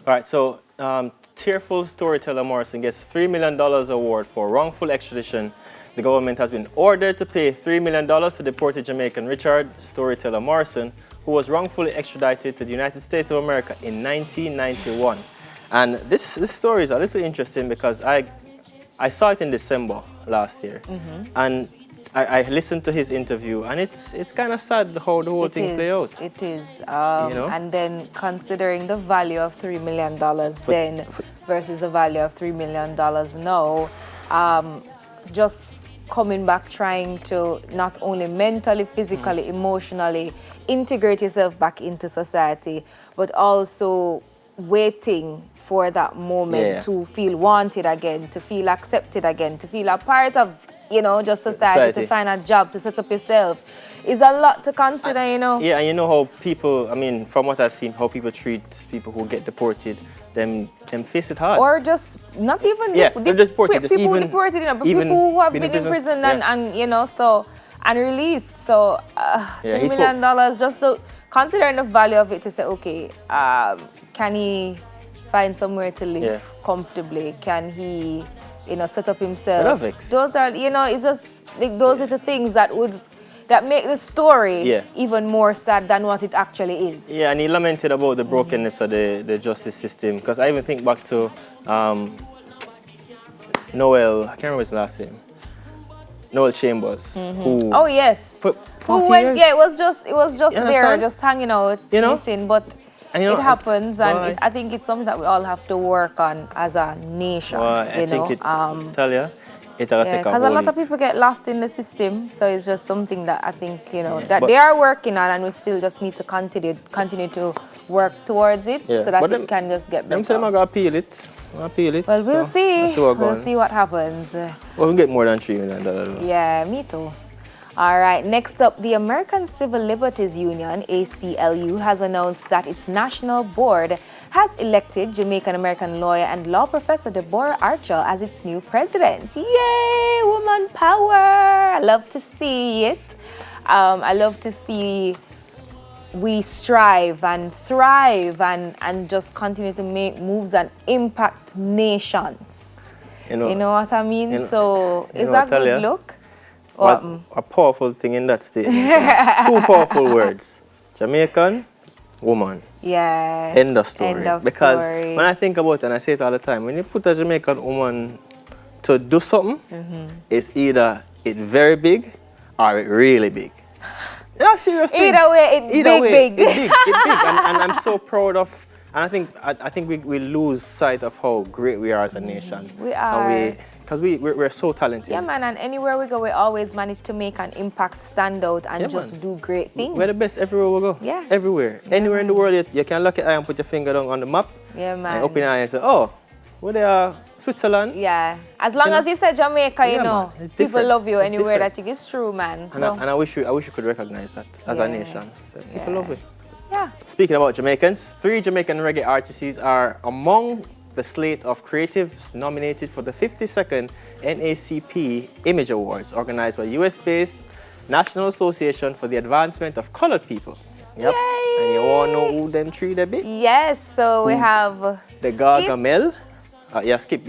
All right, so tearful storyteller Morrison gets $3 million award for wrongful extradition. The government has been ordered to pay $3 million to deported Jamaican Richard Storyteller Morrison, who was wrongfully extradited to the United States of America in 1991. And this story is a little interesting because I saw it in December last year. And I listened to his interview, and it's kind of sad how the whole thing played out. It is. And then considering the value of $3 million then versus the value of $3 million now, just coming back trying to not only mentally, physically, emotionally integrate yourself back into society, but also waiting for that moment to feel wanted again, to feel accepted again, to feel a part of, just society, to find a job, to set up yourself. Is a lot to consider, Yeah, and you know how people, from what I've seen, how people treat people who get deported, them face it hard. Or just not even deported, just people even deported, but people who have been in prison and released. So $3 million, just considering the value of it, to say, okay, can he find somewhere to live comfortably? Can he, set up himself? Those are, it's just like, those are the things that make the story even more sad than what it actually is. Yeah, and he lamented about the brokenness of the justice system. Because I even think back to Noel, I can't remember his last name. Noel Chambers. Who oh yes. Who went? Yeah, it was just there, just hanging out, missing. But it happens, and I think it's something that we all have to work on as a nation. Because a lot of people get lost in the system, so it's just something that I think that they are working on, and we still just need to continue to work towards it so that it can just get better. I'm gonna appeal it. Well, we'll see. We'll see what happens. Well, we'll get more than $3 million. Yeah, me too. All right, next up, the American Civil Liberties Union, ACLU, has announced that its national board has elected Jamaican-American lawyer and law professor Deborah Archer as its new president. Yay, woman power! I love to see it. I love to see we strive and thrive and just continue to make moves and impact nations. You know what I mean? So is that a good look? A powerful thing in that statement. Two powerful words. Jamaican, woman. Yeah. End of story. Because when I think about it, and I say it all the time, when you put a Jamaican woman to do something, it's either it very big or it really big. Yeah, seriously. Either way, it's big. It's big. And I'm so proud of, and I think we lose sight of how great we are as a nation. We are. Because we're so talented. Yeah, man, and anywhere we go, we always manage to make an impact, stand out, and just do great things. We're the best everywhere we go. Yeah. Everywhere. Anywhere in the world, you can look at eye and put your finger down on the map. Yeah, man. And open your eye and say, oh, where they are? Switzerland. Yeah. As long as you say Jamaica, people love you anywhere that you go. It's true, man. And I wish you could recognize that as a nation. So people love it. Yeah. Speaking about Jamaicans, 3 Jamaican reggae artists are among the slate of creatives nominated for the 52nd NACP Image Awards, organized by US-based National Association for the Advancement of Colored People. Yep. Yay. And you all know who them 3 they be? Yes, so we have the Gargamel. Skip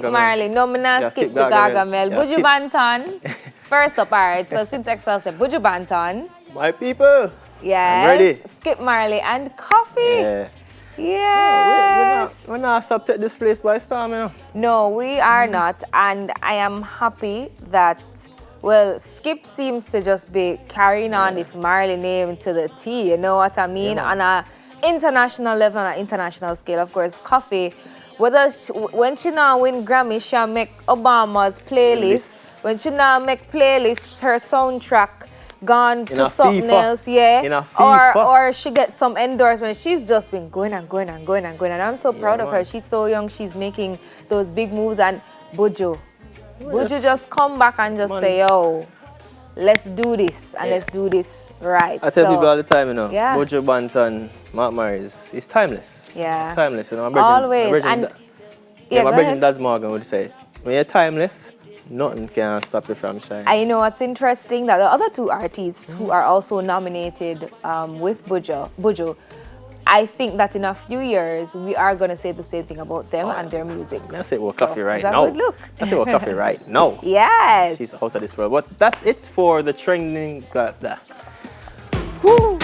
Marley. No, me not skip the Gargamel. Buju Banton. First up, alright. So since Excel said Buju Banton. My people. Yes. I'm ready. Skip Marley and Coffee. Yeah. Yes. We're not stop take this place by storm, No, we are not. And I am happy that, well, Skip seems to just be carrying on this Marley name to the T, you know what I mean? On an international level, on an international scale. Of course, Coffee, when she now win Grammy, she'll make Obama's playlist. When she now make playlist, her soundtrack gone to something else, or she gets some endorsement. She's just been going and going and going and going, and I'm so proud of her. She's so young, she's making those big moves. And Buju just come back and just say, yo, let's do this, and let's do this right. I tell people all the time, Buju Banton, Mark Morris, it's timeless. Yeah. Timeless, Always. My brother Dad's Morgan would say, when you're timeless, nothing can stop you from shining. I know what's interesting, that the other 2 artists who are also nominated with Buju, I think that in a few years, we are going to say the same thing about them and their music. That's it, well, coffee right that's now. a good look. That's it, well, coffee right now. Yes. She's out of this world. But that's it for the trending. Woo.